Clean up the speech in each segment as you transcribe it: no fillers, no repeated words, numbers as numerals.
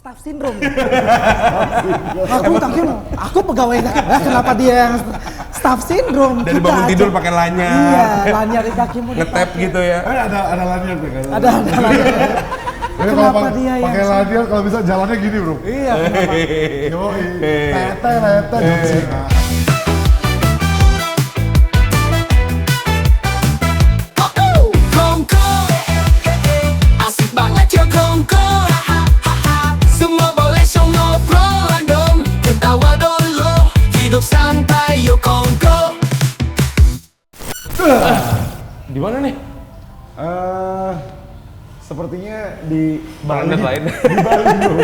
staff syndrome. Aku pegawai Itakim. Kenapa dia yang staff syndrome? Dari bangun tidur pakai lanyar. Iya, lanyar Itakim ngetap gitu ya. Ada lanyar tuh kan. Ada lanyar. Kenapa dia yang pakai lanyar kalau bisa jalannya gini, Bro? Iya, kenapa? Yoi. Tete John Cena. Di mana nih? Sepertinya di Bali. Lain. Di Bali, Bro.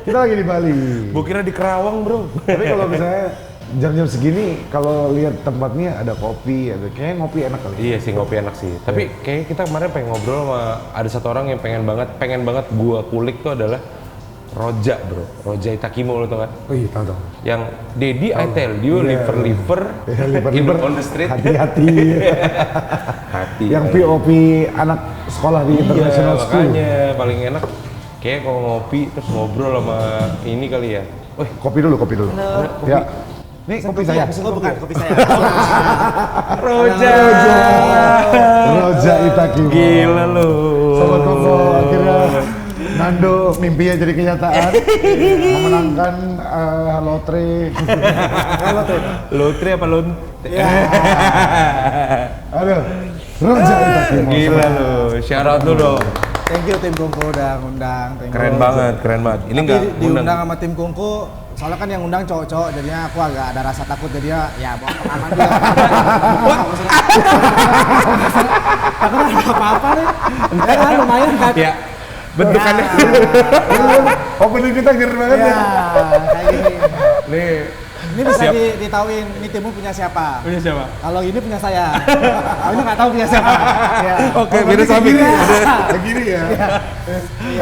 Kita lagi di Bali. Gua kira di Kerawang, Bro. Tapi kalau misalnya jam-jam segini, kalau lihat tempatnya ada kopi, kayaknya ngopi enak kali. Iya sih, ngopi enak sih. Tapi kayaknya kita kemarin pengen ngobrol sama ada satu orang yang pengen banget gua kulik tuh adalah Roja, Bro. Roja Itakimo, lo tau kan? Oh iya, tahu. Yang Daddy, I tell you, liver on the street. Hati-hati. Hati. Yang POP anak sekolah di international school. Makanya paling enak kayak kalau ngopi terus ngobrol sama ini kali ya. Wih, kopi dulu. Halo. Ya. Nih kopi saya. Oh, bukan kopi saya. Roja Itakimo. Gila lu. Sobat Koko, akhirnya Nando mimpinya jadi kenyataan. Memenangkan lotre. Lotre apa lon? Ya. Aduh. Roja Itakimo. Gila lu. Shout out lu dong. Thank you tim Kungku udah ngundang. Keren banget. Ini enggak diundang sama tim Kungku. Soalnya kan yang undang cowok-cowok, jadinya aku agak ada rasa takut, jadinya ya bawa pengalaman dia. Takut ada apa-apa nih. Ya kan lumayan kan. Ya. Bentukannya. Opening kita keren banget ya. Kayak gini. Nih. Ini bisa ditauin, ini timmu punya siapa? Punya siapa? Kalau ini punya saya. Kalau ini nggak tahu punya siapa. Ya. Oke, beda samping. Gini ya.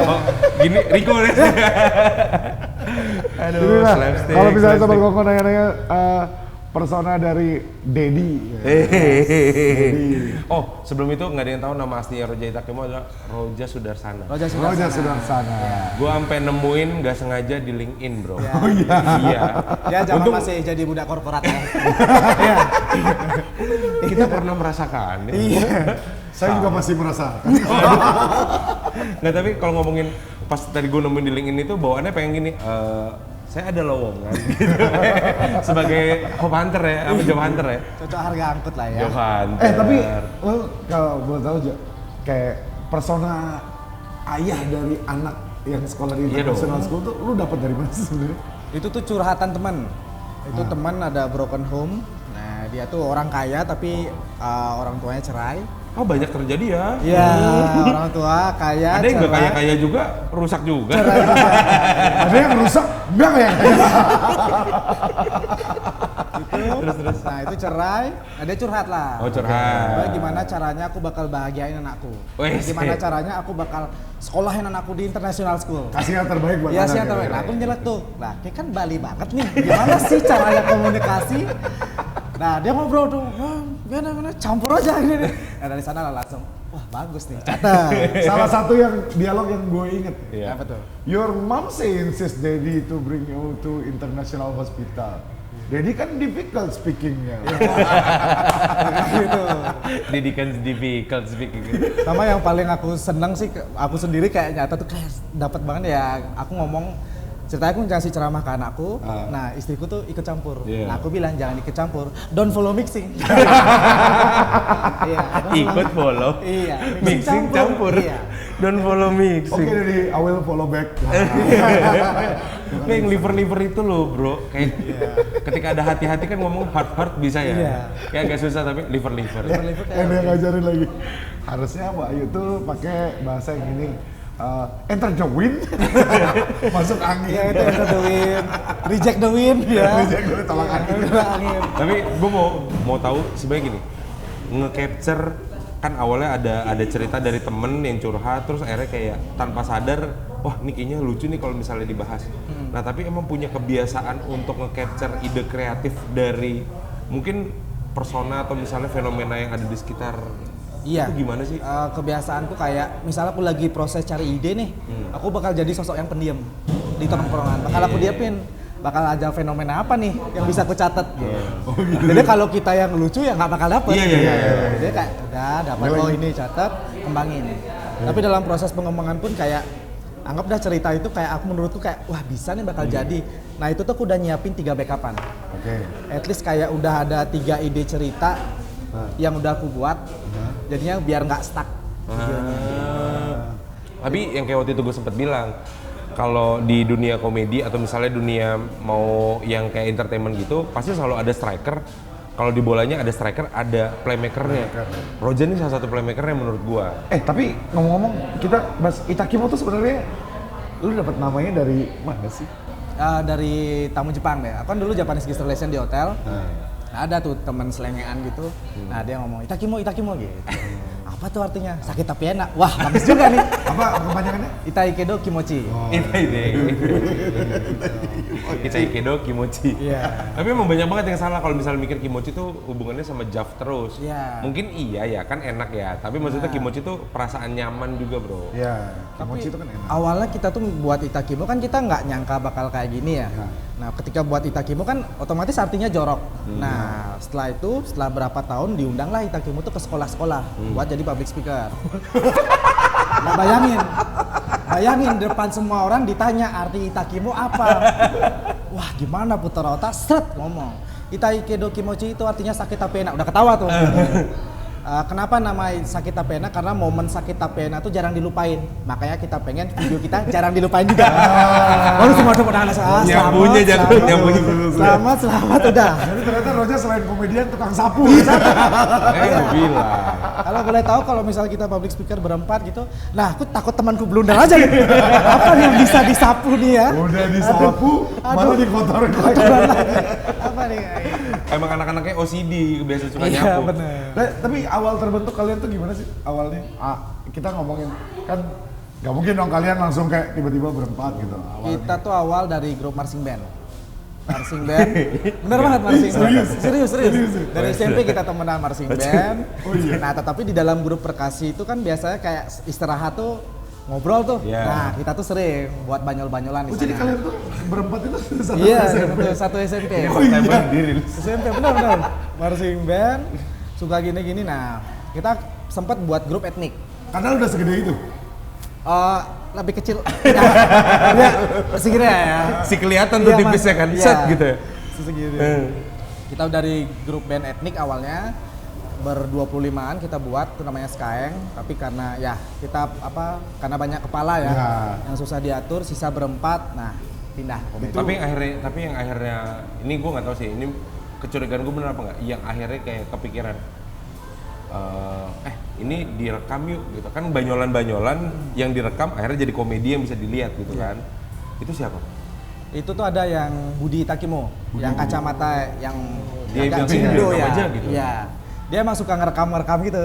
Oh, gini Riko nih. Aduh, slapstick. Kalau misalnya Sobat Koko nanya-nanya persona dari Daddy. Oh, sebelum itu nggak ada yang tahu nama aslinya Roja Itakimo adalah Roja Sudarsana. Roja Sudarsana. Gua sampai nemuin nggak sengaja di LinkedIn, Bro. Ya. Oh iya. Iya. Ya zaman masih jadi budak korporat ya. Kita pernah merasakan. Iya. Saya juga masih merasa. Nggak, tapi kalau ngomongin pas tadi gue nemuin di LinkedIn itu bawaannya pengen gini. Saya ada lowongan gitu. Sebagai job hunter ya, apa job hunter ya? Cocok harga angkut lah ya. Job hunter. Tapi lo kalau boleh tahu aja, kayak persona ayah dari anak yang sekolah di international school tuh lu dapat dari mana sih sebenarnya? Itu tuh curhatan teman. Itu teman ada broken home. Nah, dia tuh orang kaya tapi orang tuanya cerai. Oh, banyak terjadi ya. Iya, orang tua kaya. Ada yang nggak kaya-kaya juga, rusak juga. Ada yang rusak, enggak ya? Terus. Nah itu cerai, nah dia curhat lah. Oh, curhat. Gimana caranya aku bakal bahagiain anakku? Wih, Gimana caranya aku bakal sekolahin anakku di international school? Kasih yang terbaik buat Ya sih anak yang ya. terbaik. Nah, aku nyelek tuh. Nah, kayak kan Bali banget nih. Gimana sih caranya komunikasi? Nah, dia ngobrol tuh. Gimana campur aja ini. Nah, dari sana lah langsung. Wah, bagus nih. Catat. Salah satu yang dialog yang gue inget. Iya. Apa tuh? Your mom say insist Daddy to bring you to international hospital. Daddy kan difficult speakingnya. Gitu. Didikan difficult speaking. Sama yang paling aku seneng sih, aku sendiri kayak nyata tuh kayak dapat banget ya. Aku ngomong ceritanya aku ngasih ceramah ke anakku, nah istriku tuh ikut campur. Yeah. Nah aku bilang jangan ikut campur, don't follow mixing. Iya, Ikut follow. Iya, Mixing campur. Iya. Don't follow mixing. Oke, Daddy, I will follow back. Kayak yang liver itu loh, Bro. Kayak ketika ada hati-hati kan ngomong heart bisa ya. Iya. Kayak agak susah tapi liver. Yang dia ngajarin lagi. Harusnya Mbak Ayu tuh pakai bahasa yang ini. Enter the wind, masuk angin. Iya itu enter the wind, reject the wind ya. Reject the wind, tolak angin. Angin. Tapi gue mau tahu sebenarnya gini, nge-capture kan awalnya ada cerita dari temen yang curhat, terus akhirnya kayak tanpa sadar, wah ini kayaknya lucu nih kalau misalnya dibahas. Nah tapi emang punya kebiasaan untuk nge-capture ide kreatif dari mungkin persona atau misalnya fenomena yang ada di sekitar. Iya. Itu gimana sih? Kebiasaanku kayak misalnya aku lagi proses cari ide nih, aku bakal jadi sosok yang pendiam. di tongkrongan. Bakal aku diapin. Bakal aja fenomena apa nih yang bisa aku catat gitu. Jadi kalau kita yang lucu ya nggak bakal dapet. Iya. Jadi kayak udah dapat ini catat, kembangin. Tapi dalam proses pengembangan pun kayak anggap dah cerita itu kayak aku menurutku kayak wah bisa nih bakal jadi. Nah itu tuh aku udah nyiapin 3 backupan. At least kayak udah ada 3 ide cerita yang udah aku buat. Jadinya biar nggak stuck videonya. Tapi yang kayak waktu itu gue sempet bilang, kalau di dunia komedi atau misalnya dunia mau yang kayak entertainment gitu, pasti selalu ada striker. Kalau di bolanya ada striker, ada playmakernya. Rojan ini salah satu playmakernya menurut gua. Tapi ngomong-ngomong, kita bahas Itakimo tuh sebenarnya lu dapat namanya dari mana sih? Dari tamu Jepang deh. Aku kan dulu Japanese Guest Relation di hotel. Nah, ada tuh teman selengean gitu. Nah dia ngomong Itakimo gitu. Apa tuh artinya? Sakit tapi enak. Wah, bagus juga nih. Apa kepanjangannya? Itaikedo Kimochi. Itaikedo Kimochi. Iya. Tapi emang banyak banget yang salah kalau misalnya mikir Kimochi tuh hubungannya sama Jav terus. Iya. Mungkin iya ya, kan enak ya. Tapi maksudnya Kimochi tuh perasaan nyaman juga, bro. Iya, Kimochi itu kan enak. Awalnya kita tuh buat Itakimo kan kita nggak nyangka bakal kayak gini ya. Nah, ketika buat Itakimo kan otomatis artinya jorok. Nah, setelah berapa tahun diundanglah Itakimo tuh ke sekolah-sekolah buat jadi public speaker. Nah, bayangin depan semua orang ditanya arti Itakimo apa. Wah, gimana putar otak, seret ngomong. Itaikedo Kimochi itu artinya sakit tapi enak. Udah ketawa tuh. Kenapa nama sakit tapi enak? Karena momen sakit tapi enak tuh jarang dilupain. Makanya kita pengen video kita jarang dilupain juga. Baru semua tuh pada Nyambungnya jatuh, nyambungnya. Selamat udah. Jadi ternyata Roja selain komedian tukang sapu. Gue bilang. Kalau boleh tahu kalau misalnya kita public speaker berempat gitu, nah aku takut temanku blunder aja gitu. Apa yang bisa disapu nih ya? Udah disapu, malah dikotorin lagi. Apa nih? Emang anak-anaknya OCD biasa suka Iya nyapu. bener. Nah, tapi awal terbentuk kalian tuh gimana sih awalnya? Kita ngomongin kan nggak mungkin dong kalian langsung kayak tiba-tiba berempat gitu. Awalnya. Kita tuh awal dari grup marching band. Bener banget marching band. Serius. Dari SMP kita temenan marching band. Nah, tetapi di dalam grup perkasi itu kan biasanya kayak istirahat tuh ngobrol tuh. Nah, kita tuh sering buat banyol-banyolan di sana. Jadi kalian tuh berempat itu satu Iya, SMP? satu SMP. Iya. SMP bener. Marching band suka gini-gini. Nah, kita sempat buat grup etnik. Karena udah segede itu. Lebih kecil. Ya, segini ya. Si kelihatan tuh tipisnya kan, set gitu ya. Segini. Kita dari grup band etnik awalnya ber-25an kita buat itu namanya Skaeng, tapi karena ya kita karena banyak kepala ya yang susah diatur, sisa berempat. Nah, pindah. Tapi yang akhirnya ini gue nggak tahu sih, ini kecurigaan gue bener apa nggak? Yang akhirnya kayak kepikiran ini direkam yuk gitu kan, banyolan-banyolan yang direkam akhirnya jadi komedi yang bisa dilihat gitu kan. Itu siapa? Itu tuh ada yang Budi Takimo, yang kacamata yang dia agak bilang cindo ya. aja gitu. Iya. Dia emang suka ngerekam gitu.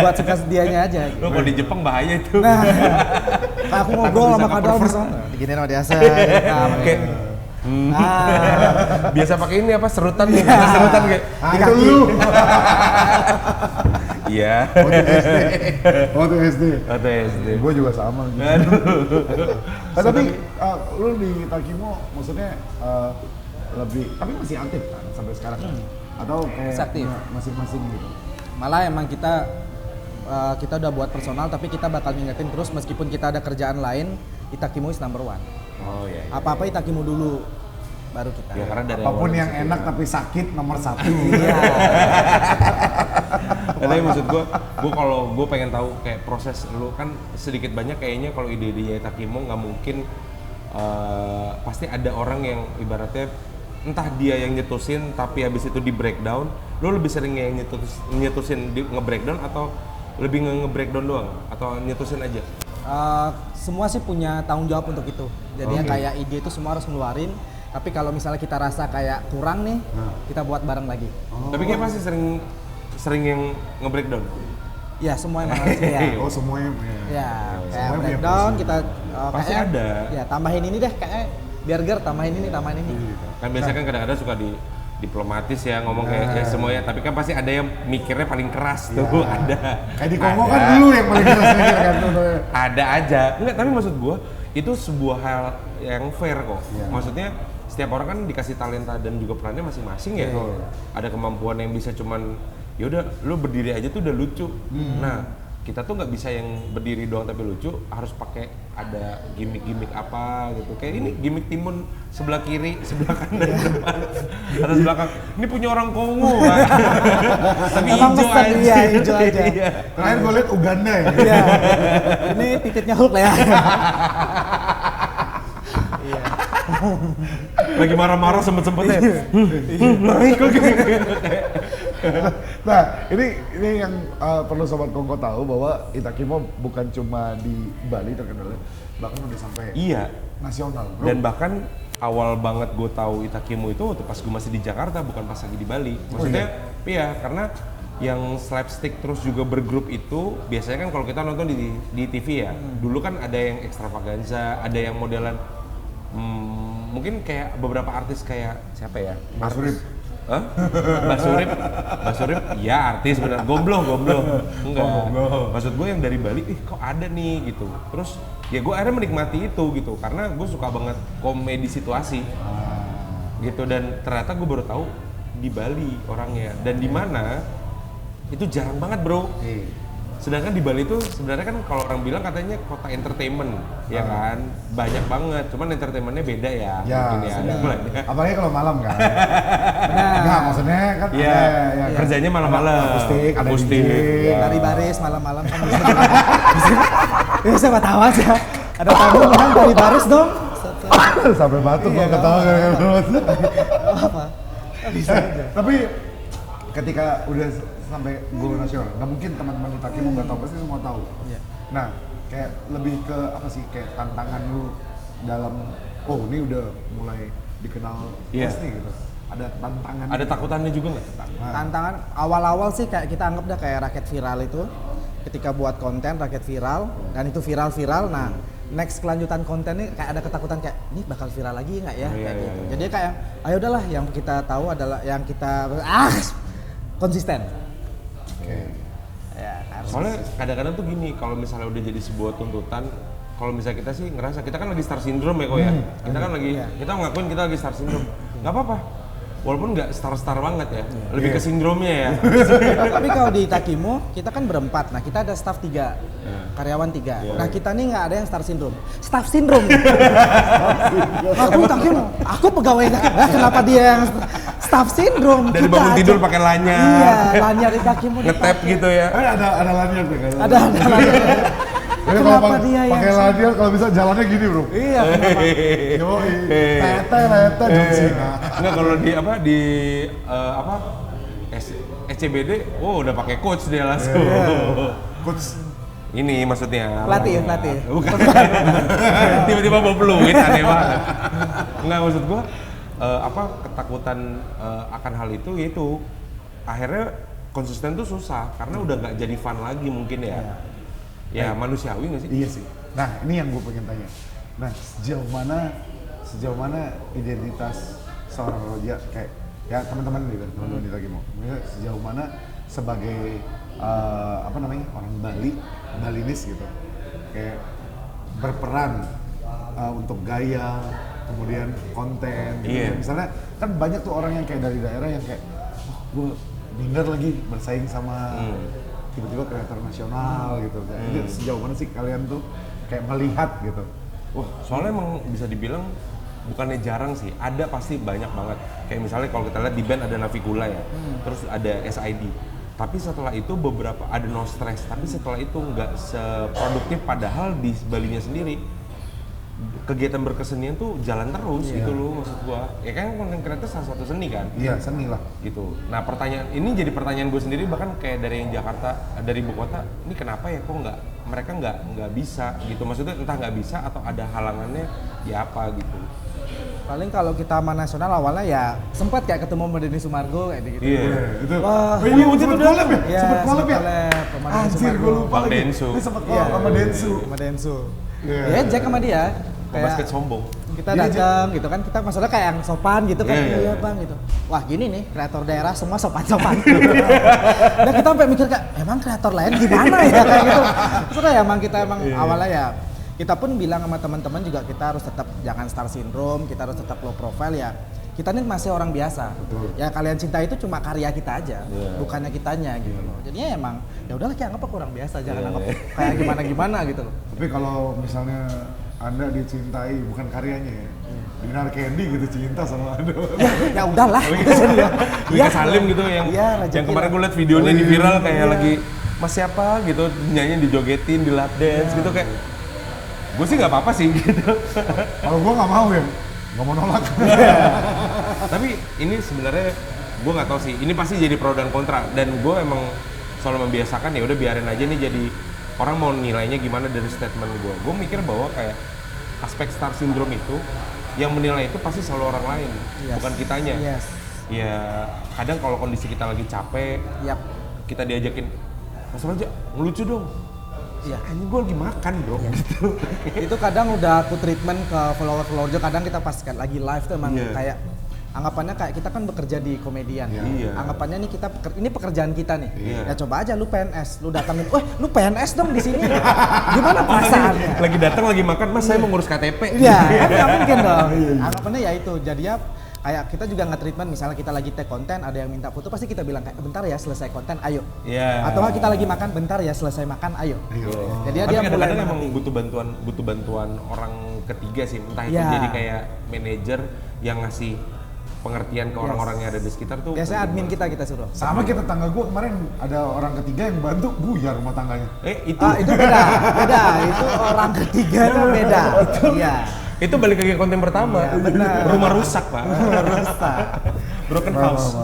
Buat suka dianya aja gitu. Lo kalau di Jepang bahaya itu. Nah, aku ngobrol sama Kadal misalnya. Diginiin sama biasa. Biasa pakai ini apa serutan nih, serutan kayak di kaki. Iya. Waktu SD. Gue juga sama. Tapi lu di Takimo maksudnya lebih, tapi masih aktif kan sampai sekarang kan? Atau kayak aktif. Masing-masing gitu? Malah emang kita udah buat personal, tapi kita bakal ngingetin terus meskipun kita ada kerjaan lain, Itakimo is number one. Oh iya. Apa-apa Itakimo dulu, baru kita. Ya, karena dari apapun yang enak tapi sakit nomor 1. Iya. Tapi maksud gue kalau gue pengen tahu kayak proses lu kan sedikit banyak kayaknya kalau ide-idenya Takimo nggak mungkin pasti ada orang yang ibaratnya entah dia yang nyetusin tapi habis itu di breakdown. Lu lebih sering yang nyetusin nge-breakdown atau lebih nge-breakdown doang atau nyetusin aja? Semua sih punya tanggung jawab untuk itu. Jadinya kayak ide itu semua harus ngeluarin. Tapi kalau misalnya kita rasa kayak kurang nih, kita buat bareng lagi. Tapi kayak pasti sering yang nge-breakdown. Ya semua emang harus ya. Oh semuanya. Ya, kayak Semuanya punya breakdown porsi. kita Pasti kayak, ada. Ya tambahin ini deh kayak burger, tambahin ini. Kan biasanya kan kadang-kadang suka diplomatis ya ngomong kayak ya semuanya, tapi kan pasti ada yang mikirnya paling keras tuh. Ada. Kayak di Kongo kan dulu yang paling keras mikir kan tuh. Ada aja. Enggak, tapi maksud gua itu sebuah hal yang fair kok. Iya. Maksudnya setiap orang kan dikasih talenta dan juga perannya masing-masing ya. Betul. Ada kemampuan yang bisa cuman yaudah lu berdiri aja tuh udah lucu. Nah kita tuh nggak bisa yang berdiri doang tapi lucu, harus pakai ada gimmick-gimmick apa gitu. Kayak ini gimmick timun sebelah kiri, sebelah kanan, depan, atas belakang. Ini punya orang Kongo, Pak. Tapi Emang hijau pesan, aja. iya, hijau aja. Iya. Terakhir gue liat Uganda ya. Iya. Ini titiknya Hulk lah ya. Iya. Lagi marah-marah sempet-sempetnya. Naik lagi. Nah, ini yang perlu Sobat Kongko tahu bahwa Itakimo bukan cuma di Bali terkenal, bahkan udah sampai Iya. nasional, bro. Dan bahkan awal banget gue tahu Itakimo itu waktu pas gue masih di Jakarta, bukan pas lagi di Bali. Maksudnya, iya karena yang slapstick terus juga bergrup itu biasanya kan kalau kita nonton di TV ya. Dulu kan ada yang extravaganza, ada yang modelan mungkin kayak beberapa artis kayak siapa ya? Mas Surip. Hah? Mbak Surip, ya artis benar. Gombloh. Enggak. Maksud gue yang dari Bali, kok ada nih gitu. Terus ya gue akhirnya menikmati itu gitu, karena gue suka banget komedi situasi. Gitu, dan ternyata gue baru tahu di Bali orangnya. Dan di mana itu jarang banget, bro. Sedangkan di Bali itu sebenarnya kan kalau orang bilang katanya kota entertainment, ya kan? Banyak banget, cuman entertainmentnya beda ya. Ya, mungkin ya. apalagi kalau malam kan. Nah, Enggak, maksudnya kan Iya, ada kerjanya malam-malam. akustik, ada Akustik. DJ. Iya. Tari baris malam-malam kan bisa siapa tahu aja. Ada tamu kan tari baris dong. Sampai batuk Iya, gua ketawa nggak gara-gara Apa? Bisa aja. Tapi ketika udah sampai go nasional, nggak mungkin teman-teman Itakimo nggak tahu, pasti semua tahu. Iya. Nah, kayak lebih ke apa sih, kayak tantangan lu dalam, oh ini udah mulai dikenal Iya. luas nih gitu. Ada tantangan. Ada takutannya juga nggak? Tantangan awal-awal sih kayak kita anggap dah kayak raket viral itu. Ketika buat konten raket viral dan itu viral. Nah, next kelanjutan konten ini kayak ada ketakutan kayak ini bakal viral lagi nggak ya? Oh, iya, Kayak iya, gitu. iya. Jadi kayak ayo udahlah yang kita tahu adalah yang kita konsisten. Oke. Ya, harus. Soalnya kadang-kadang tuh gini, kalau misalnya udah jadi sebuah tuntutan, kalau misalnya kita sih ngerasa kita kan lagi star syndrome ya kok ya. Kita kan lagi, Iya. kita ngakuin kita lagi star syndrome. Nggak apa-apa. Walaupun nggak star-star banget ya, lebih Iya. ke sindromnya ya. Tapi kalau di Itakimo kita kan berempat. Nah, kita ada staff 3, karyawan 3. Iya. Nah, kita nih nggak ada yang star syndrome. Staff syndrome. Aku Itakimo, aku pegawai Itakimo. Nah, kenapa dia yang staff syndrome? Dari Kita bangun aja. tidur pakai lanyar. Iya, lanyar Itakimo Ngetap dipakai. gitu ya. Ada lanyar tuh kan. Ada lanyar. Jadi Kenapa kalau dia yang pakai lanyar kalau bisa jalannya gini, bro. Iya, kenapa? Yoi. Lete John Cena. Enggak, kalau di apa di apa SCBD, udah pakai coach dia langsung. Coach. Ini maksudnya Pelatih. bukan. Tiba-tiba bawa peluit, aneh banget. Enggak, maksud gua apa ketakutan akan hal itu yaitu akhirnya konsisten tuh susah karena udah nggak jadi fun lagi mungkin ya. Ya manusiawi nggak sih? Iya sih. Nah, ini yang gue pengen tanya. Nah, sejauh mana identitas seorang Roja kayak ya teman-teman nih, teman-teman di Itakimo. Sejauh mana sebagai apa namanya, orang Balinis gitu, kayak berperan untuk gaya, kemudian konten. Gitu. Iya. Misalnya kan banyak tuh orang yang kayak dari daerah yang kayak, gue minder lagi bersaing sama tiba-tiba kreator nasional gitu. Jadi sejauh mana sih kalian tuh kayak melihat gitu? Wah, soalnya emang bisa dibilang bukannya jarang sih, ada pasti banyak banget. Kayak misalnya kalau kita lihat di band ada Navicula ya, terus ada SID. Tapi setelah itu beberapa ada No Stress, tapi setelah itu nggak seproduktif padahal di Balinya sendiri kegiatan berkesenian tuh jalan terus gitu loh, maksud gua. Ya kan konten kreator salah satu seni kan? Iya, seni lah. Gitu. Nah pertanyaan ini jadi pertanyaan gue sendiri, bahkan kayak dari yang Jakarta, dari ibu kota, ini kenapa ya kok mereka nggak bisa gitu, maksudnya entah nggak bisa atau ada halangannya ya apa gitu. Paling kalau kita sama nasional awalnya ya sempat kayak ketemu sama Denny Sumargo kayak gitu. Iya. Itu. Wah, Oh, iya, waktu itu sempet collab ya? Iya, Sempet collab ya? sama Denny Anjir, Sumargo. gue lupa Bang lagi. Densu. Dia sempet collab sama Densu. Sama Densu. Iya. Ya, Jack sama dia. Basket sombong. Kita Dia datang gitu kan, kita maksudnya kayak yang sopan gitu kan, Iya, iya. bang gitu. Wah gini nih, kreator daerah semua sopan-sopan. Dan kita sampai mikir kayak, emang kreator lain gimana ya kayak gitu. Maksudnya ya emang kita emang awalnya ya kita pun bilang sama teman-teman juga kita harus tetap jangan star syndrome, kita harus tetap low profile ya. Kita ini masih orang biasa. Betul. Ya kalian cinta itu cuma karya kita aja, bukannya kitanya gitu loh. Jadinya emang ya udahlah kayak anggap aku orang biasa, jangan anggap kayak gimana-gimana gitu loh. Tapi kalau misalnya Anda dicintai bukan karyanya ya, Dinar Candy gitu cinta sama Anda. Ya udahlah. Wika Salim gitu yang kemarin gue liat videonya di viral kayak lagi Mas siapa gitu nyanyi dijogetin di lap dance gitu kayak gue sih nggak apa-apa sih gitu. Kalau gue nggak mau ya, nggak mau nolak. Tapi ini sebenarnya gue nggak tahu sih. Ini pasti jadi pro dan kontra. Dan gue emang selalu membiasakan ya udah biarin aja nih jadi orang mau nilainya gimana dari statement gue. Gue mikir bahwa kayak aspek star syndrome itu yang menilai itu pasti selalu orang lain, bukan kitanya. Ya kadang kalau kondisi kita lagi capek, kita diajakin Mas Raja ngelucu dong. Iya, ini gue lagi makan bro. Gitu. Itu kadang udah aku treatment ke follower juga. Kadang kita pas lagi live tuh emang kayak anggapannya kayak kita kan bekerja di komedian. Anggapannya nih ini pekerjaan kita nih. Ya coba aja lu PNS, lu datangin, lu PNS dong di sini. Gimana perasaannya? Lagi datang lagi makan, Mas saya mau ngurus KTP. Iya, kan nggak mungkin dong. Anggapannya ya itu. Jadinya kayak kita juga nge-treatment misalnya kita lagi take konten ada yang minta foto pasti kita bilang kayak bentar ya selesai konten ayo atau nggak kita lagi makan bentar ya selesai makan ayo jadi dia mulai emang butuh bantuan orang ketiga sih entah itu jadi kayak manajer yang ngasih pengertian ke orang-orang yang ada di sekitar tuh biasanya admin kita suruh sama kayak tetangga gue kemarin ada orang ketiga yang bantu buyar rumah tangganya itu beda itu orang ketiga itu beda itu balik lagi ke konten pertama. Rumah rusak pak. Broken house.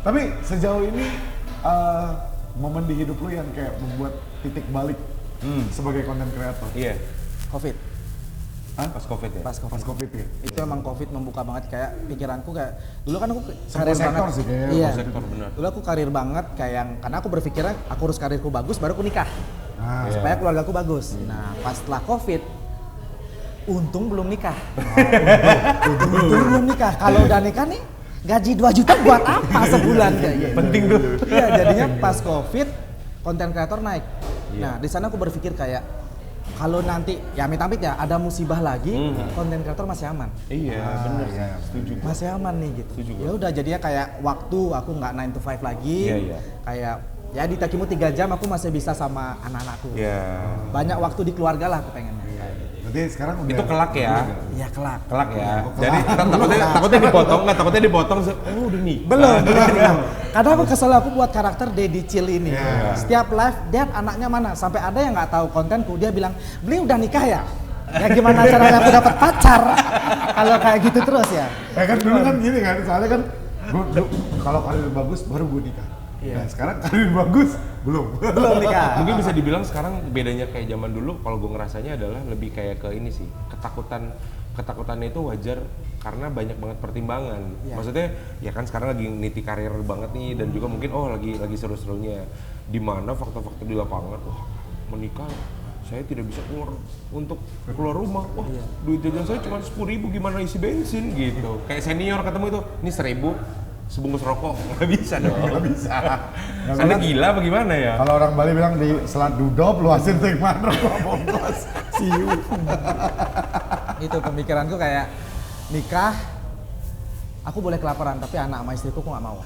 Tapi sejauh ini momen di hidup lu yang kayak membuat titik balik sebagai konten kreator. Iya. Covid. Pas Covid ya. Pas Covid ya. Itu emang Covid membuka banget kayak pikiranku kayak dulu kan aku karir sektor banget. Sih kayaknya. Iya. Sektor benar. Dulu aku karir banget kayak yang karena aku berpikirnya aku harus karirku bagus baru aku nikah. Supaya keluargaku bagus. Nah, pas setelah Covid untung belum nikah. Untung belum nikah. Kalau udah nikah nih, gaji 2 juta buat apa sebulan kayak gitu. Penting tuh. Iya, jadinya pas Covid konten kreator naik. Nah, di sana aku berpikir kayak kalau nanti ya amit-amit ya ada musibah lagi, konten kreator masih aman. Iya, benar. Setuju. Masih aman nih gitu. Ya udah jadinya kayak waktu aku nggak 9 to 5 lagi. Kayak ya di Itakimu 3 jam aku masih bisa sama anak-anakku. Banyak waktu di keluarga lah aku pengen. Berarti sekarang udah itu kelak ya? Iya kelak. Kelak ya. Jadi takutnya dipotong, udah nih. Belum. Kadang aku kesel aku buat karakter Daddy Chill ini. Setiap live, Dad anaknya mana? Sampai ada yang nggak tahu kontenku, dia bilang, beli udah nikah ya? Ya gimana caranya aku dapat pacar? Kalau kayak gitu terus ya? Ya kan dulu kan gini kan, soalnya kan kalau karir bagus baru gue nikah. Nah sekarang karir bagus belum nikah. Mungkin bisa dibilang sekarang bedanya kayak zaman dulu kalau gue ngerasanya adalah lebih kayak ke ini sih ketakutannya itu wajar karena banyak banget pertimbangan. Maksudnya ya kan sekarang lagi niti karir banget nih dan juga mungkin lagi seru-serunya di mana fakta-fakta di lapangan menikah saya tidak bisa keluar rumah duit jajan saya cuma 10.000 gimana isi bensin gitu kayak senior ketemu itu ini 1.000 sebungkus rokok, nggak bisa dong. Nggak bisa. Anda gila apa gimana ya? Kalau orang Bali bilang di selat dudop, luasin terima rokok bungkus. Siu. Itu pemikiranku kayak nikah, aku boleh kelaparan tapi anak sama istriku aku nggak mau.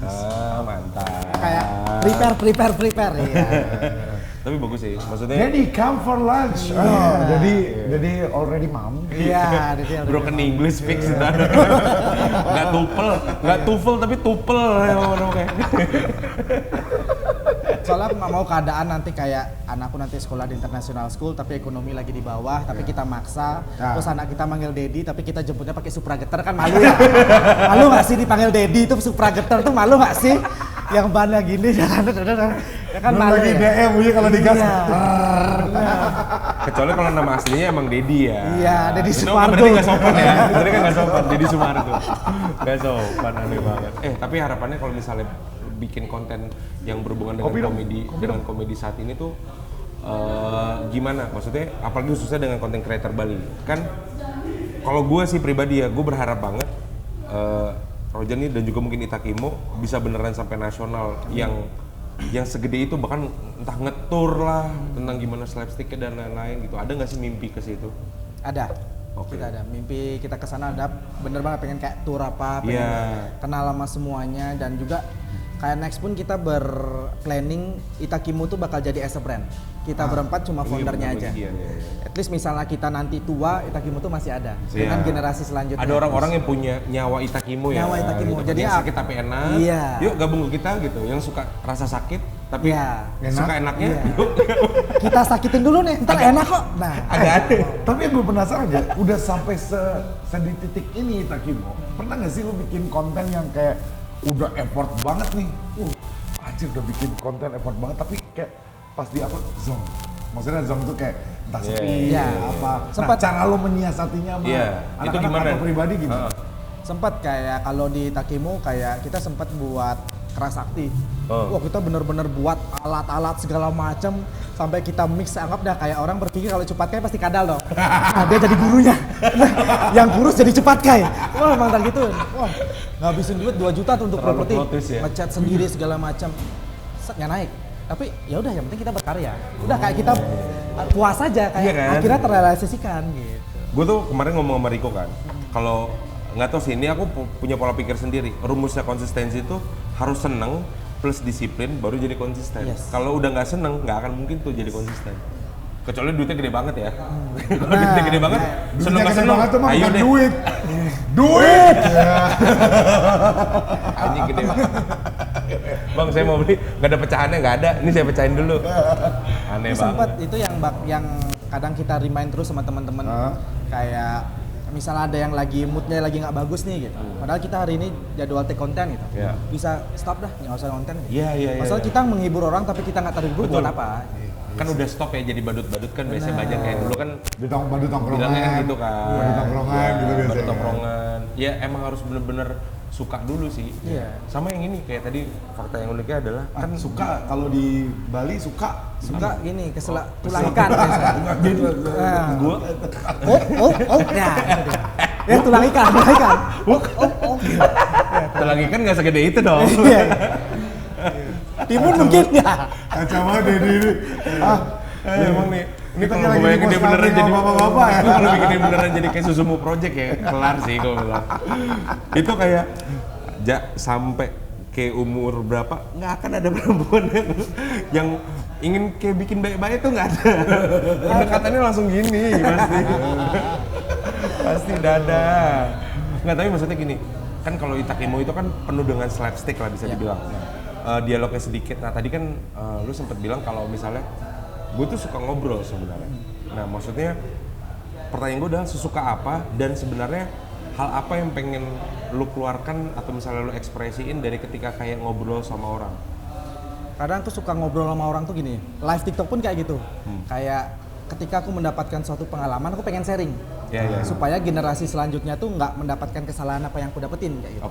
Mantap. Kayak prepare. Iya. Tapi bagus sih, maksudnya. Jadi come for lunch. Jadi already mom. Iya, jadi broken English fix itu. Nggak tufel tapi tupel kayak. Soalnya aku nggak mau keadaan nanti kayak anakku nanti sekolah di international school tapi ekonomi lagi di bawah tapi kita maksa terus anak kita manggil Dedi tapi kita jemputnya pakai Supra Getter kan malu ya. Malu nggak sih dipanggil Dedi itu Supra Getter tuh malu nggak sih? Yang bannya gini ya kan malu lagi ya. DM kalau digas. Kecuali kalau nama aslinya emang Dedi ya. Iya, Dedi Sumargo. Berarti nggak sopan ya. Berarti kan nggak sopan, Dedi Sumargo. Nggak sopan, aneh banget. Tapi harapannya kalau misalnya bikin konten yang berhubungan dengan komedi saat ini tuh gimana? Maksudnya apalagi khususnya dengan konten creator Bali. Kan kalau gue sih pribadi ya, gue berharap banget Rojan nih dan juga mungkin Itakimu bisa beneran sampai nasional yang yang segede itu, bahkan entah ngetur lah tentang gimana slapsticknya dan lain-lain gitu. Ada nggak sih mimpi ke situ? Ada. Oke. Kita ada mimpi kita ke sana, ada bener banget pengen kayak tour apa, pengen kenal sama semuanya, dan juga kayak next pun kita berplanning Itakimu tuh bakal jadi as a brand. Kita berempat cuma foundernya aja. At least misalnya kita nanti tua, Itakimu tuh masih ada dengan generasi selanjutnya. Ada orang-orang yang punya nyawa Itakimu ya. Nyawa Itakimu. Gitu. Jadi yang sakit tapi enak. Iya. Yuk gabung ke kita gitu. Yang suka rasa sakit tapi suka enaknya. Iya. Yuk. Kita sakitin dulu nih, ntar enak kok. Nah, agak aneh. Tapi yang gue penasaran ya, udah sampai di titik ini Itakimu, pernah nggak sih lu bikin konten yang kayak udah effort banget nih? Anjir udah bikin konten effort banget, tapi kayak pas di upload zong. Maksudnya zong tuh kayak entah sepi apa. Sempat cara lu menyiasatinya sama itu gimana? atau pribadi gimana? Sempat kayak kalau di Itakimu kayak kita sempat buat kerasakti. Wah, kita bener-bener buat alat-alat segala macam sampai kita mix, anggap dah kayak orang berpikir kalau cepat kai pasti kadal dong. Nah, dia jadi gurunya. Yang kurus jadi cepat kai. Wah, emang gitu. Wah, ngabisin duit 2 juta tuh untuk properti. Ngecat sendiri segala macam. Setnya naik. Tapi ya udah, yang penting kita berkarya. Udah kayak kita puas aja, kayak akhirnya terrealisasikan gitu. Gue tuh kemarin ngomong sama Riko kan, kalau nggak tahu sih, ini aku punya pola pikir sendiri. Rumusnya konsistensi itu harus seneng plus disiplin baru jadi konsisten. Kalau udah nggak seneng, nggak akan mungkin tuh jadi konsisten. Kecuali duitnya gede banget ya. Kalau duitnya gede banget, seneng nggak seneng, ayo deh. Duit. Anjing gede banget. Bang, saya mau beli, nggak ada pecahannya, nggak ada. Ini saya pecahin dulu. Aneh banget. Sempet itu yang kadang kita remind terus sama teman-teman. Kayak misalnya ada yang lagi moodnya lagi nggak bagus nih gitu. Padahal kita hari ini jadwal take konten gitu. Bisa stop dah, nggak usah konten. Iya. Masalah kita menghibur orang tapi kita nggak terhibur, buat apa? Kan udah stop ya jadi badut-badut kan biasanya banyak kayak dulu kan Badut tongkrongan. bilangnya kan gitu kan. Badut tongkrongan gitu biasanya. Badut tongkrongan. Ya emang harus bener-bener suka dulu sih. Sama yang ini kayak tadi fakta yang uniknya adalah kan suka, kalau di Bali suka gini tulang ikan gitu. Gua ya tulang ikan. Tulang ikan nggak segede itu dong. Timun mungkin ya. Kacau banget ini. Emang nih. Ini Kita kalau lagi gue bayangin dia beneran jadi bapak-bapak ya. Kalau bikin dia beneran jadi kayak Susumu Project ya, kelar sih gue bilang. Itu kayak sampai kayak umur berapa nggak akan ada perempuan yang ingin kayak bikin baik-baik tuh nggak ada. Pendekatannya langsung gini pasti dada. Nggak, tapi maksudnya gini, kan kalau Itakimu itu kan penuh dengan slapstick lah bisa dibilang. Dialognya sedikit. Nah tadi kan lu sempet bilang kalau misalnya gue tuh suka ngobrol sebenarnya. Nah maksudnya pertanyaan gue adalah sesuka apa dan sebenarnya hal apa yang pengen lu keluarkan atau misalnya lu ekspresiin dari ketika kayak ngobrol sama orang? Kadang aku suka ngobrol sama orang tuh gini, live TikTok pun kayak gitu. Kayak ketika aku mendapatkan suatu pengalaman, aku pengen sharing. Supaya generasi selanjutnya tuh nggak mendapatkan kesalahan apa yang aku dapetin kayak gitu.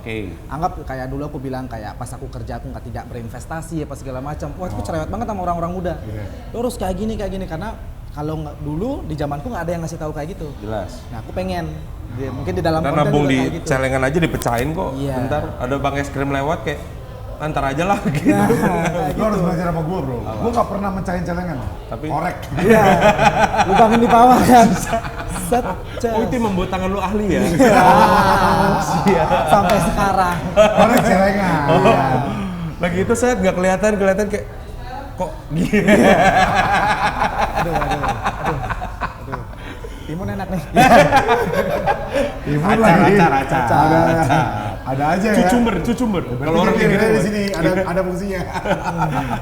Anggap kayak dulu aku bilang kayak pas aku kerja aku tidak berinvestasi apa segala macam. Wah, aku cerewet banget sama orang-orang muda. Lu harus kayak gini karena kalau dulu di zamanku nggak ada yang ngasih tahu kayak gitu. Jelas. Nah, aku pengen mungkin di dalam konten nabung juga di kayak gitu. celengan aja dipecahin kok. Bentar ada bang es krim lewat kayak antar aja lah gitu. Lu harus belajar sama gue bro. Gue nggak pernah mencahin celengan. Tapi korek. Iya. Lubangin di bawah kan. Oh itu membuat tangan lu ahli ya? Sampai sekarang. Korek celengan. Lagi itu saya nggak kelihatan kayak kok gini. Aduh. Timun enak nih. Timun lagi. Acar. Ada aja ya. Cucumber. Kalau orang kayak gitu di sini ada fungsinya.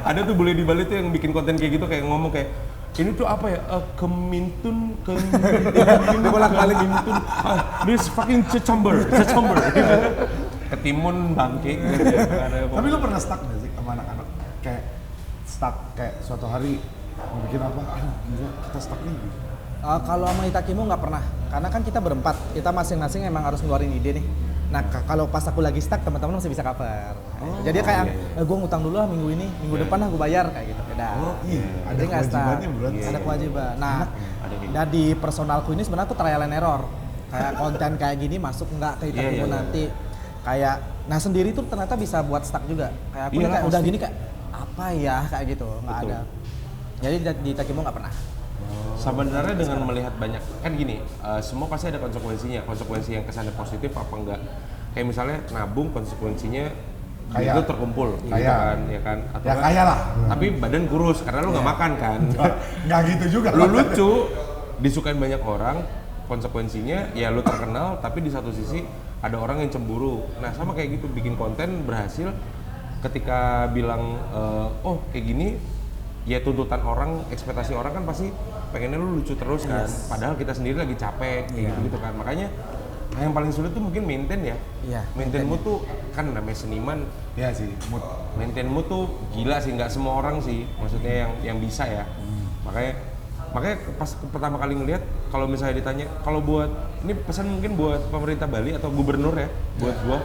Ada tuh boleh di Bali tuh yang bikin konten kayak gitu kayak ngomong kayak ini tuh apa ya? Kemintun. Dibolak-balik Kemintun. This fucking cucumber. Ketimun bangke. Tapi lu pernah stuck nggak sih sama anak-anak? Kayak stuck kayak suatu hari mau bikin apa? Kita stuck nih. Kalau sama Itakimu nggak pernah, karena kan kita berempat, kita masing-masing emang harus ngeluarin ide nih. Nah kalau pas aku lagi stuck, teman-teman masih bisa cover. Jadi kayak gue ngutang dulu lah minggu ini, minggu depan lah gue bayar kayak gitu. Ada kewajibannya berarti. Ada kewajiban. Nah, dan di personalku ini sebenarnya tuh trial and error. Kayak konten kayak gini masuk nggak ke Itakimu nanti. Kayak, nah sendiri tuh ternyata bisa buat stuck juga. Kayak aku kayak udah gini kayak apa payah kayak gitu, nggak Betul. ada. Jadi di Takimo nggak pernah. Sebenarnya dengan melihat banyak kan gini, semua pasti ada konsekuensinya. Konsekuensi yang kesannya positif apa enggak? Kayak misalnya nabung, konsekuensinya duit Kaya. itu terkumpul, gitu Kaya. kan, ya kan? Atau Ya enggak, kaya lah. tapi badan kurus karena lu nggak makan kan. Nggak gitu juga. Lu lucu, disukain banyak orang, konsekuensinya ya lu terkenal, tapi di satu sisi ada orang yang cemburu. Nah sama kayak gitu, bikin konten berhasil, ketika bilang oh kayak gini, ya tuntutan orang, ekspektasi orang kan pasti pengennya lu lucu terus kan. Padahal kita sendiri lagi capek kayak gitu kan. Makanya yang paling sulit tuh mungkin maintain ya. Iya, Maintain mood tuh kan namanya seniman. Ya sih, mood. Maintain mood tuh gila sih, nggak semua orang sih. Maksudnya yang bisa ya. Makanya pas pertama kali ngeliat, kalau misalnya ditanya, kalau buat ini pesan mungkin buat pemerintah Bali atau gubernur ya, buat gua.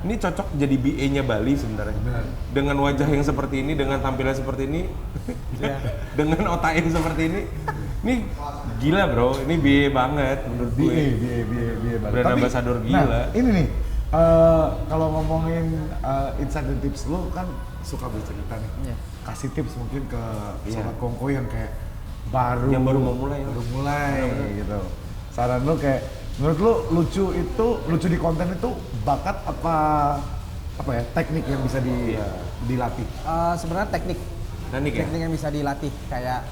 Ini cocok jadi BA-nya Bali sebenarnya. Benar. Dengan wajah yang seperti ini, dengan tampilan seperti ini, dengan otak yang seperti ini gila bro, ini BA banget menurut gue. BA banget. Brand ambassador gila. Nah, ini nih, kalau ngomongin insight dan tips, lu kan suka bercerita nih. Iya. Kasih tips mungkin ke Iya. sobat Kongko yang kayak yang baru mau mulai. baru mulai gitu. Saran lu kayak, menurut lu lucu di konten itu bakat apa ya, teknik yang bisa Iya. dilatih? Sebenarnya teknik Ya? yang bisa dilatih, kayak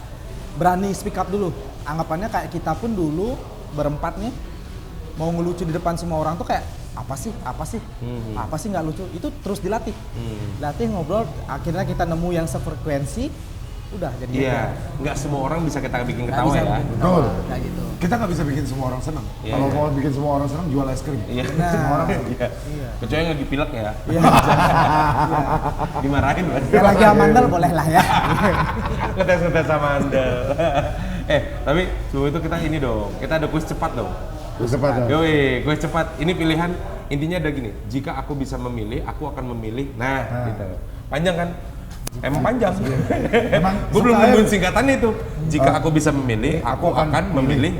berani speak up dulu. Anggapannya kayak kita pun dulu berempat nih mau ngelucu di depan semua orang tuh kayak apa sih nggak lucu, itu terus dilatih. Latih ngobrol, akhirnya kita nemu yang sefrekuensi, udah jadi Iya, nggak semua orang bisa kita bikin nggak ketawa bisa ya. bikin ketawa, Betul. kayak gitu. Kita nggak bisa bikin semua orang senang. Iya, Kalau iya. mau bikin semua orang senang, jual es krim. Iya. Semua orang senang. Iya. Kecuali yang lagi pilek ya. Iya. Dimarahin berarti. Ya lagi amandel boleh lah ya. Ngetes sama Anda. Tapi sebelum itu kita ini dong. Kita ada kuis cepat dong. Cepat ya. Yoi, kuis cepat. Ini pilihan intinya ada gini. Jika aku bisa memilih, aku akan memilih. Nah, gitu. Panjang kan? Emang panjang. Emang Gue belum suka nemuin singkatannya itu. Jika aku bisa memilih, aku akan memilih.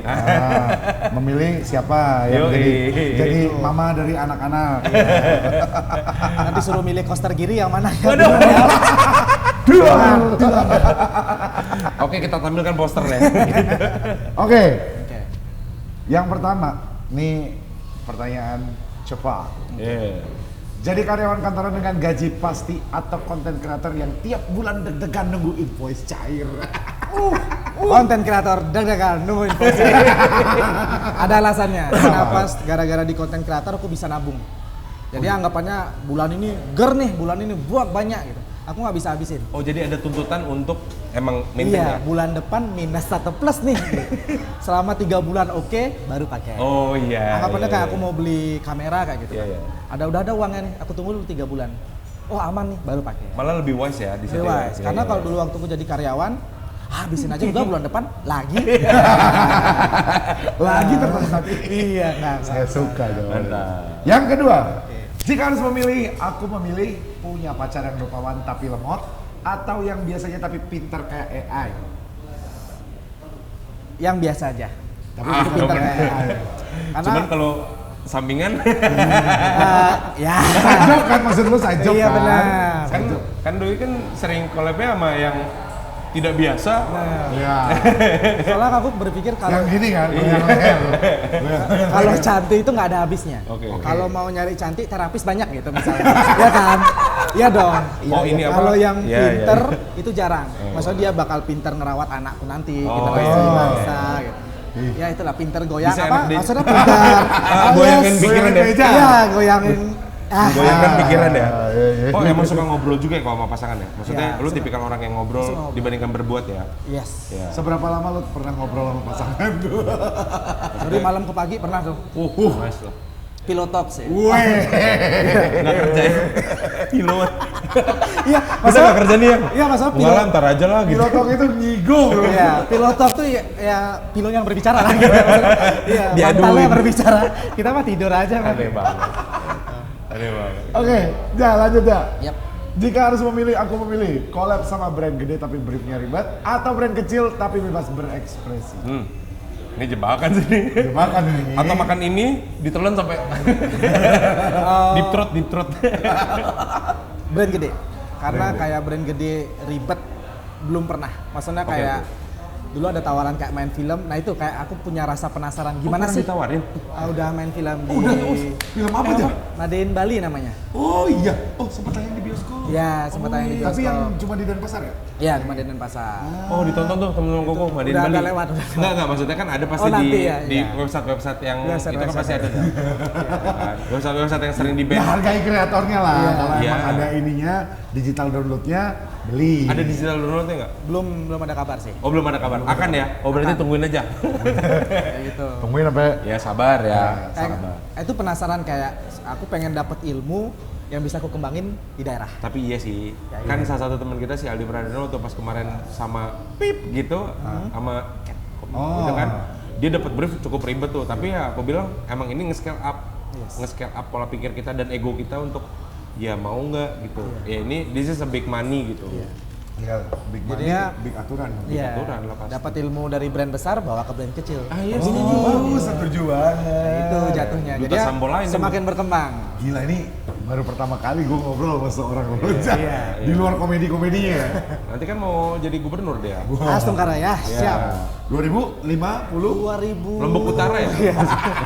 Memilih siapa yang Yoi. jadi mama dari anak-anak. Nanti suruh milih coaster giri yang mana ya? Waduh. Duang. Oke, kita tampilkan posternya. Oke, Oke. yang pertama, nih pertanyaan cepat. Iya. Jadi karyawan kantoran dengan gaji pasti atau konten kreator yang tiap bulan deg-degan nunggu invoice cair? Konten kreator deg-degan nungguin post. Ada alasannya. Kenapa? Gara-gara di konten kreator aku bisa nabung. Jadi anggapannya bulan ini ger nih, bulan ini buat banyak gitu. Aku nggak bisa habisin. Oh, jadi ada tuntutan untuk emang maintain ya? Iya, bulan depan minus 1 plus nih. Selama 3 bulan oke, baru pakai. Oh iya. Anggapannya iya, kayak iya. aku mau beli kamera kayak gitu. Iya, iya. Udah ada uangnya nih, aku tunggu dulu 3 bulan. Oh aman nih, baru pakai. Malah lebih wise ya di situ. Bebas. Ya? Karena Iya, kalau iya. dulu waktu aku jadi karyawan, habisin aja udah bulan depan lagi. Lagi terus nanti. Iya, nah. Saya suka jawabannya. Mantap. Yang kedua, jika harus memilih, aku memilih punya pacar yang rupawan tapi lemot atau yang biasanya tapi pintar kayak AI. Yang biasa aja. Tapi Itu pintar oke. kayak AI. Karena Cuman kalau sampingan ya. Side joke kan, maksud lu side joke Iya, kan? benar. kan kan Doi kan sering collab-nya sama yang tidak biasa. Iya. Soalnya aku berpikir Yang kalau gini kan, Iya. yang leher. kalau cantik itu nggak ada habisnya. Oke. Kalau mau nyari cantik terapis banyak gitu misalnya. Ya kan? Iya dong. Iya, Oh, iya. ini apa? Kalau yang Iya, iya, pinter iya. itu jarang. Maksudnya dia bakal pinter ngerawat anakku nanti. Oh, Kita iya, pasti iya. bangsa gitu. Ya itulah pinter goyang Bisa apa? enak di- Maksudnya pinter. Goyangin pikiran ya. meja. Iya, goyangin. Goyangkan pikiran ya. iya, iya. Oh, emang suka ngobrol juga ya kalau sama pasangan ya? Maksudnya Iya, lu suka. tipikal orang yang ngobrol Suka ngobrol. dibandingkan berbuat ya? Yes. Iya. Seberapa lama lu pernah ngobrol sama pasangan tuh? Dari malam ke pagi pernah tuh. Nice lah. Pillow talk sih. Weh. Nggak kerja ya? Pilot. Iya, Masa nggak kerja nih ya? Iya, masalah Malah pilot. ntar aja lah gitu. Pilotok itu ngigo bro. Iya, pilot talk tuh ya pilot yang berbicara lah gitu. Iya, Diaduin. mantalnya berbicara. Kita mah tidur aja kan. Aneh banget. Aneh banget. Oke, dah lanjut dah. Yap. Jika harus memilih, aku memilih collab sama brand gede tapi briefnya ribet atau brand kecil tapi bebas berekspresi. Ini jebakan sih nih. Makan ini. Atau makan ini ditelan sampai deep throat. Brand gede. Karena Brand kayak brand gede ribet belum pernah. Maksudnya Oke, kayak dulu ada tawaran kayak main film. Nah itu kayak aku punya rasa penasaran gimana sih? ditawarin? Udah main film di film apa aja? Made in Bali namanya. Oh iya, sempat tayang di bioskop. Ya, sempat tayang di bioskop. Tapi yang cuma di Denpasar ya? Iya, di Made in Denpasar. Oh, ditonton tuh temen-temen Koko, Madin Udah Bali. agak lewat, udah. Enggak, maksudnya kan ada pasti nanti di ya, di iya. website-website yang Website- itu kan website. pasti ada. Kan? Website-website yang sering di Ya ban. hargai kreatornya lah. Iya. Kalau Iya. emang ada ininya, digital downloadnya beli. Ada digital downloadnya nggak? Belum ada kabar sih. Oh, belum ada kabar. Akan ya? Oh, berarti tungguin aja. Kayak gitu. Tungguin sampai Ya, sabar ya. Kayak itu penasaran kayak aku pengen dapet ilmu yang bisa aku kembangin di daerah. Tapi iya sih, Ya, kan iya. salah satu teman kita si Aldi Pradana waktu pas kemarin sama Pip gitu, sama Cat, gitu kan, dia dapat brief cukup ribet tuh. Tapi ya aku bilang emang ini nge-scale up, nge-scale up pola pikir kita dan ego kita untuk ya mau nggak gitu. Ya ini this is a big money gitu. ya big money, Jadinya- big aturan. Iya. aturan lah pasti. Dapat ilmu dari brand besar bawa ke brand kecil. Iya, Setuju banget. Itu jatuhnya. Duta Jadi ya, Sambo lain semakin berkembang. Gila ini baru pertama kali gue ngobrol sama seorang loncat Iya, di luar komedi-komedinya. Nanti kan mau jadi gubernur dia. Langsung Karya, siap. 2050. 2000 Lombok Utara ya? Iya,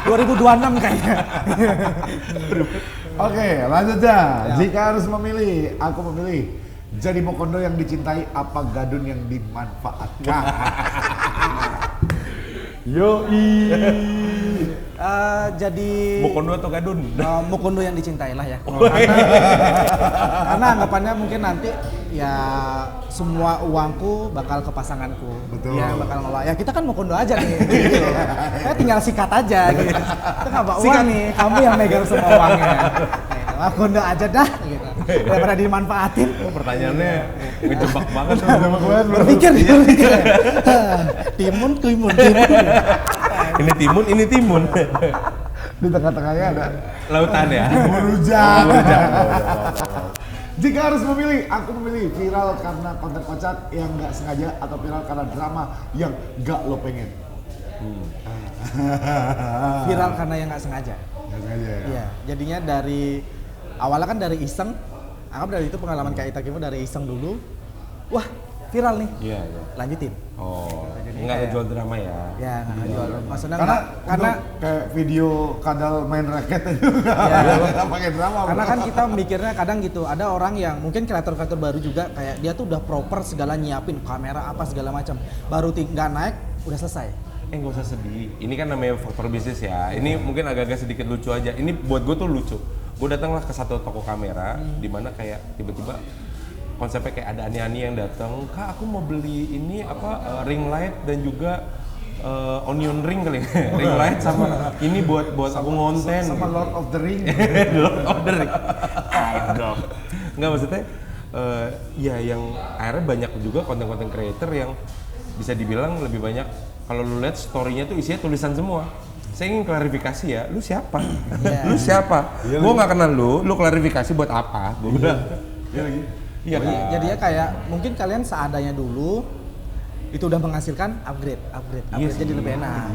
2026 kayaknya. Oke, lanjut ya. Jika harus memilih, aku memilih jadi Mokondo yang dicintai apa Gadun yang dimanfaatkan. Yoi. Jadi Mokondo atau Gadun? Mokondo yang dicintai lah ya. Oh, iya. Karena anggapannya mungkin nanti ya semua uangku bakal ke pasanganku. Betul. Dia bakal ngelola. Ya kita kan Mokondo aja nih. Gitu. Saya tinggal sikat aja gitu. Kita nggak bawa uang nih, kamu yang megang semua uangnya. Mokondo aja dah gitu. Daripada dimanfaatin. Oh, pertanyaannya ngejebak banget. Berpikir dia berpikir. Timun. Ini timun, ini timun. Di tengah-tengahnya ada Lautan ya? Rujak. Jika harus memilih, aku memilih viral karena konten kocak yang nggak sengaja atau viral karena drama yang nggak lo pengen. Viral karena yang nggak sengaja. Nggak sengaja ya. Iya, jadinya dari awalnya kan dari iseng. Anggap dari itu pengalaman kayak Itakimu dari iseng dulu. Wah, viral nih. Iya, iya. Lanjutin. Oh, Jadi nggak kayak- ngejual drama ya? Ya, nggak jual. Maksudnya Karena karena kayak video kadal main raket itu Ya. nggak pakai drama. karena kan kita mikirnya kadang gitu, ada orang yang mungkin kreator-kreator baru juga kayak dia tuh udah proper segala nyiapin kamera apa segala macam. Baru nggak naik udah selesai. Nggak usah sedih. Ini kan namanya faktor bisnis ya. Ini mungkin agak-agak sedikit lucu aja. Ini buat gue tuh lucu. Gue datanglah ke satu toko kamera, di mana kayak tiba-tiba konsepnya kayak ada ani-ani yang datang. Kak, aku mau beli ini apa ring light dan juga onion ring kali. Ring light sama ini buat aku ngonten. sama gitu. Lord of the Ring. Lord of the Ring. Idol. Nggak maksudnya, ya yang akhirnya banyak juga konten-konten creator yang bisa dibilang lebih banyak. Kalau lu lihat story-nya tuh isinya tulisan semua. Saya ingin klarifikasi ya, lu siapa? Lu siapa? Gua nggak kenal lu klarifikasi buat apa? Gua bilang. Iya lagi. Iya kan? Jadinya kayak mungkin kalian seadanya dulu itu udah menghasilkan upgrade Iya jadi sih. lebih enak.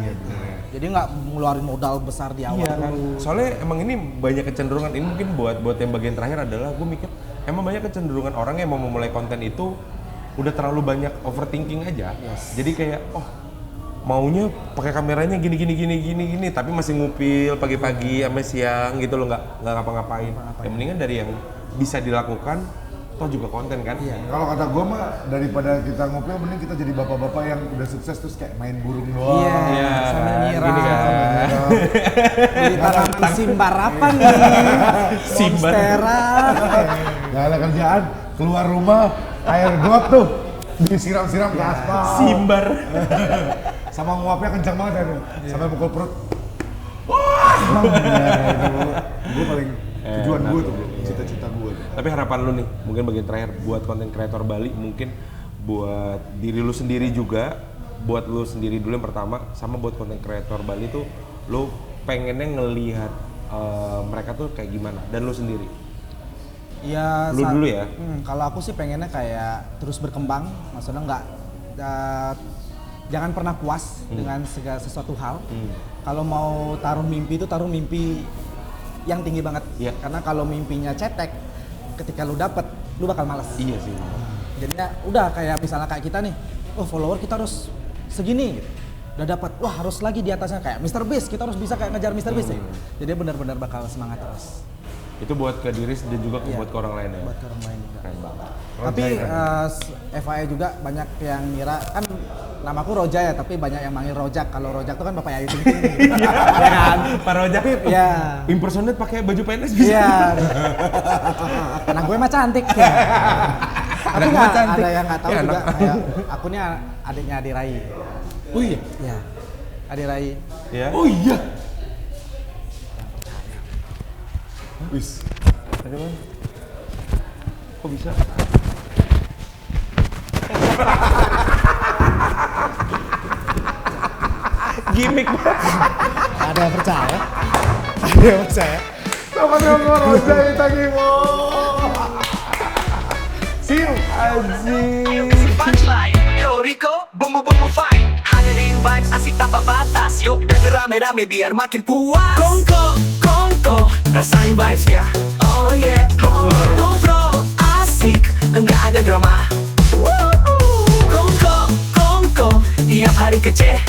Jadi nggak ngeluarin modal besar di awal Iya kan. dulu. Soalnya emang ini banyak kecenderungan. Ini mungkin buat yang bagian terakhir adalah gue mikir emang banyak kecenderungan orang yang mau memulai konten itu udah terlalu banyak overthinking aja. Jadi kayak maunya pakai kameranya gini tapi masih ngupil pagi-pagi sampai siang gitu loh, nggak ngapa-ngapain. Yang mendingan dari yang bisa dilakukan toh juga konten kan. Iya. Kalau kata gue mah daripada kita ngupil, mending kita jadi bapak-bapak yang udah sukses terus kayak main burung doang. Iya, Iya, sambil kan, nyiram. gini kan. Beli tanaman simbar apa nih? Simbar. Monstera. Gak ada kerjaan, keluar rumah, air got tuh disiram-siram ke aspal. Simbar. Sama nguapnya kencang banget ya, sampai pukul perut. Wah, gue paling tujuan gue tuh, cita-cita gue. Tapi harapan lu nih, mungkin bagian terakhir buat konten kreator Bali, mungkin buat diri lu sendiri juga, buat lu sendiri dulu yang pertama, sama buat konten kreator Bali tuh, lu pengennya ngelihat mereka tuh kayak gimana, dan lu sendiri. Ya, Lu dulu ya. Kalau aku sih pengennya kayak terus berkembang, maksudnya nggak jangan pernah puas dengan segala sesuatu hal. Kalau mau taruh mimpi itu taruh mimpi yang tinggi banget. Iya. Karena kalau mimpinya cetek, ketika lu dapet lu bakal malas. Iya sih. Jadinya udah kayak misalnya kayak kita nih, oh follower kita harus segini gitu. Udah dapat, wah harus lagi di atasnya kayak Mr. Beast, kita harus bisa kayak ngejar Mr. Beast ya. Jadi benar-benar bakal semangat terus. Itu buat ke diri dan juga buat ke orang lain ya. Buat ke orang lain juga. Keren banget. Tapi FYI juga banyak yang ngira kan namaku Roja ya, tapi banyak yang manggil Rojak. Kalau Rojak tuh kan Bapak Ayu Ting Ting. Ya kan? Pak Rojak ya. Impersonate pakai baju PNS bisa. Iya. Anak gue mah cantik ya. Tapi nggak ada yang nggak tahu Ya, juga. Kayak aku nih adiknya Adi Rai. Oh iya. Iya. Adi Rai. Ya. Oh iya. Wis. Ada mana? Kok bisa? Gimik banget. Ada yang percaya? Ada yang percaya? Sama dengan Roja Itakimo. Siu. Punchline, yo Rico, boom boom boom fight. Hadirin vibes asik tanpa batas. Yuk rame-rame biar makin puas. Kongko, rasain vibes ya. Oh yeah, ngobrol asik, enggak ada drama. Kongko, tiap hari kece.